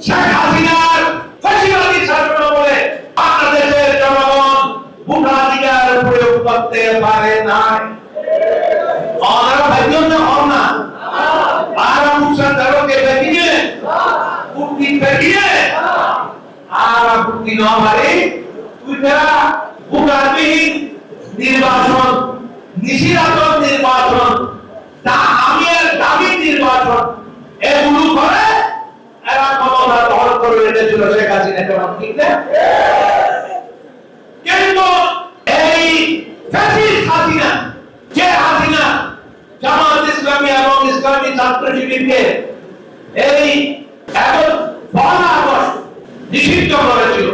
শেখ হাসিনার ফাঁসিবাদী শাসন বলে বাংলাদেশের জনগণ ভোটাধিকার প্রয়োগ করতে পারে না। আপনারা ভাইজন না হন না আর মুসা দারোকে দেখিয়ে কুটি দেখিয়ে আর কুটি না মারে তুই যারা ভোটারবিহীন নির্বাচন নিশিরাতন নির্বাচন তা আমির দাবি নির্বাচন এগুলো করে এরা ক্ষমতা দখল করে রেখেছিল শেখ হাসিনা কেমন ঠিক না? কিন্তু এই ফ্যাসিস্ট হাসিনা যে হাসিনা জামাত ইসলামী এবং ইসলামী ছাত্র শিবিরকে এই এখন 12 আগস্ট নিষিদ্ধ করেছিল